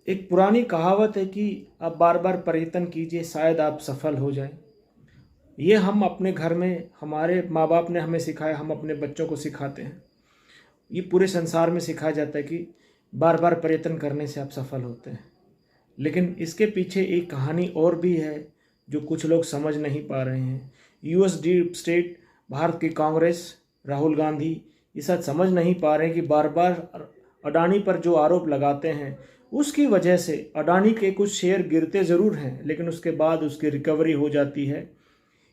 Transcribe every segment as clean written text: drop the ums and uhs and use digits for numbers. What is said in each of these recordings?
एक पुरानी कहावत है कि आप बार बार प्रयत्न कीजिए, शायद आप सफल हो जाएं। ये हम अपने घर में हमारे माँ बाप ने हमें सिखाया, हम अपने बच्चों को सिखाते हैं। ये पूरे संसार में सिखाया जाता है कि बार बार प्रयत्न करने से आप सफल होते हैं। लेकिन इसके पीछे एक कहानी और भी है जो कुछ लोग समझ नहीं पा रहे हैं। यूएस डीप स्टेट, भारत की कांग्रेस, राहुल गांधी ये सब समझ नहीं पा रहे हैं कि बार बार अडानी पर जो आरोप लगाते हैं उसकी वजह से अडानी के कुछ शेयर गिरते ज़रूर हैं, लेकिन उसके बाद उसकी रिकवरी हो जाती है।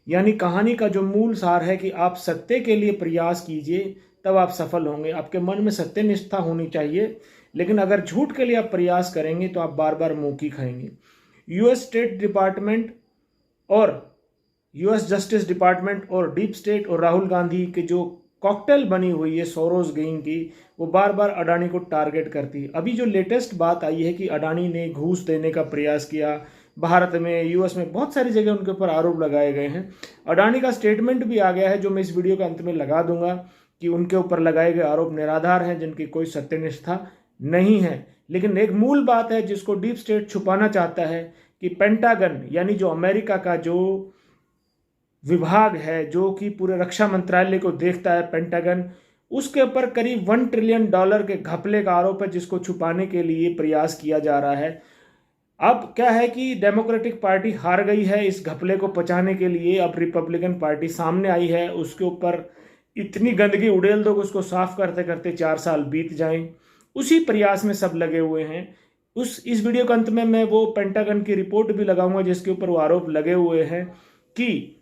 यानी कहानी का जो मूल सार है कि आप सत्य के लिए प्रयास कीजिए, तब आप सफल होंगे। आपके मन में सत्यनिष्ठा होनी चाहिए, लेकिन अगर झूठ के लिए आप प्रयास करेंगे तो आप बार बार मौकी खाएंगे। यूएस स्टेट डिपार्टमेंट और यूएस जस्टिस डिपार्टमेंट और डीप स्टेट और राहुल गांधी के जो कॉकटेल बनी हुई है सोरोस गैंग की, वो बार बार अडानी को टारगेट करती है। अभी जो लेटेस्ट बात आई है कि अडानी ने घूस देने का प्रयास किया, भारत में, यूएस में बहुत सारी जगह उनके ऊपर आरोप लगाए गए हैं। अडानी का स्टेटमेंट भी आ गया है जो मैं इस वीडियो के अंत में लगा दूंगा कि उनके ऊपर लगाए गए आरोप निराधार हैं, जिनकी कोई सत्यनिष्ठा नहीं है। लेकिन एक मूल बात है जिसको डीप स्टेट छुपाना चाहता है कि पेंटागन यानी जो अमेरिका का जो विभाग है जो कि पूरे रक्षा मंत्रालय को देखता है, पेंटागन, उसके ऊपर करीब $1 ट्रिलियन के घपले का आरोप है जिसको छुपाने के लिए प्रयास किया जा रहा है। अब क्या है कि डेमोक्रेटिक पार्टी हार गई है इस घपले को पचाने के लिए। अब रिपब्लिकन पार्टी सामने आई है, उसके ऊपर इतनी गंदगी उड़ेल दो कि उसको साफ करते करते 4 साल बीत जाएं। उसी प्रयास में सब लगे हुए हैं। इस वीडियो के अंत में मैं वो पेंटागन की रिपोर्ट भी लगाऊंगा जिसके ऊपर वो आरोप लगे हुए हैं कि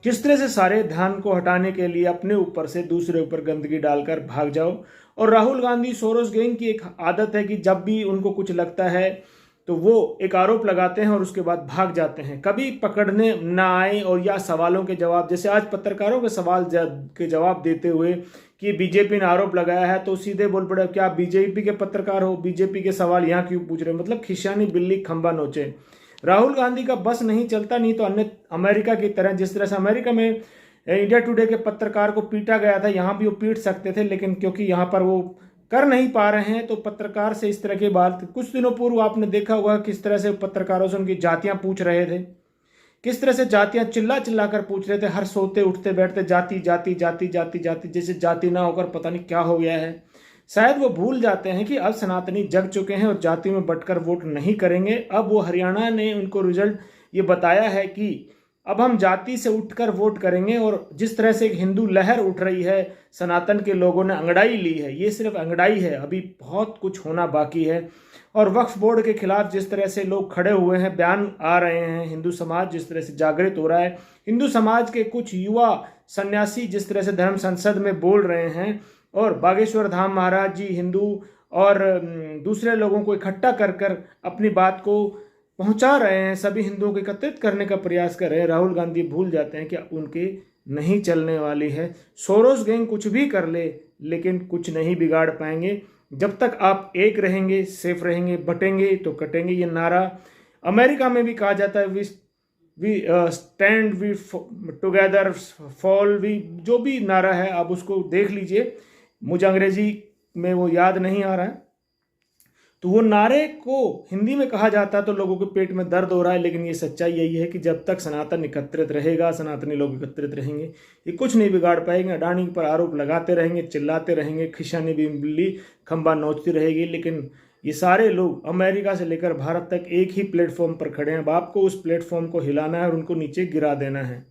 किस तरह से सारे ध्यान को हटाने के लिए अपने ऊपर से दूसरे ऊपर गंदगी डालकर भाग जाओ। और राहुल गांधी, सोरोस गैंग की एक आदत है कि जब भी उनको कुछ लगता है तो वो एक आरोप लगाते हैं और उसके बाद भाग जाते हैं, कभी पकड़ने ना आए। और या सवालों के जवाब, जैसे आज पत्रकारों के सवाल के जवाब देते हुए कि बीजेपी ने आरोप लगाया है तो सीधे बोल पड़े क्या आप बीजेपी के पत्रकार हो, बीजेपी के सवाल यहाँ क्यों पूछ रहे हो। मतलब खिसियानी बिल्ली खंबा नोचे। राहुल गांधी का बस नहीं चलता, नहीं तो अन्य अमेरिका की तरह, जिस तरह से अमेरिका में इंडिया टुडे के पत्रकार को पीटा गया था, यहाँ भी वो पीट सकते थे, लेकिन क्योंकि यहाँ पर वो कर नहीं पा रहे हैं तो पत्रकार से इस तरह की बात। कुछ दिनों पूर्व आपने देखा होगा किस तरह से पत्रकारों से उनकी जातियां पूछ रहे थे, किस तरह से जातियां चिल्ला चिल्ला कर पूछ रहे थे, हर सोते उठते बैठते जाति जाति जाति जाति जाति, जैसे जाति ना होकर पता नहीं क्या हो गया है। शायद वो भूल जाते हैं कि अब सनातनी जग चुके हैं और जाति में बंटकर वोट नहीं करेंगे। अब वो हरियाणा ने उनको रिजल्ट ये बताया है कि अब हम जाति से उठकर वोट करेंगे। और जिस तरह से एक हिंदू लहर उठ रही है, सनातन के लोगों ने अंगड़ाई ली है, ये सिर्फ अंगड़ाई है, अभी बहुत कुछ होना बाकी है। और वक्फ बोर्ड के खिलाफ जिस तरह से लोग खड़े हुए हैं, बयान आ रहे हैं, हिंदू समाज जिस तरह से जागृत हो रहा है, हिंदू समाज के कुछ युवा सन्यासी जिस तरह से धर्म संसद में बोल रहे हैं, और बागेश्वर धाम महाराज जी हिंदू और दूसरे लोगों को इकट्ठा कर कर अपनी बात को पहुंचा रहे हैं, सभी हिंदुओं को एकत्रित करने का प्रयास कर रहे हैं। राहुल गांधी भूल जाते हैं कि उनके नहीं चलने वाली है। सोरोस गैंग कुछ भी कर ले लेकिन कुछ नहीं बिगाड़ पाएंगे। जब तक आप एक रहेंगे, सेफ रहेंगे, बटेंगे तो कटेंगे। ये नारा अमेरिका में भी कहा जाता है, we stand, we together, fall, we, जो भी नारा है आप उसको देख लीजिए। मुझे अंग्रेजी में वो याद नहीं आ रहा है। तो वो नारे को हिंदी में कहा जाता है तो लोगों के पेट में दर्द हो रहा है, लेकिन ये सच्चाई यही है कि जब तक सनातन एकत्रित रहेगा, सनातनी लोग एकत्रित रहेंगे, ये कुछ नहीं बिगाड़ पाएंगे। अडानी पर आरोप लगाते रहेंगे, चिल्लाते रहेंगे, खिशानी बिल्ली खंबा नोचती रहेगी, लेकिन ये सारे लोग अमेरिका से लेकर भारत तक एक ही प्लेटफॉर्म पर खड़े हैं। अब आपको उस प्लेटफॉर्म को हिलाना है और उनको नीचे गिरा देना है।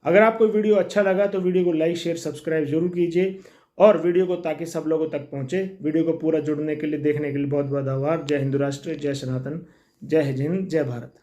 अगर आपको वीडियो अच्छा लगा तो वीडियो को लाइक, शेयर, सब्सक्राइब जरूर कीजिए और वीडियो को, ताकि सब लोगों तक पहुंचे। वीडियो को पूरा जुड़ने के लिए, देखने के लिए बहुत बहुत आभार। जय हिंदू राष्ट्र, जय सनातन, जय हिंद, जय भारत।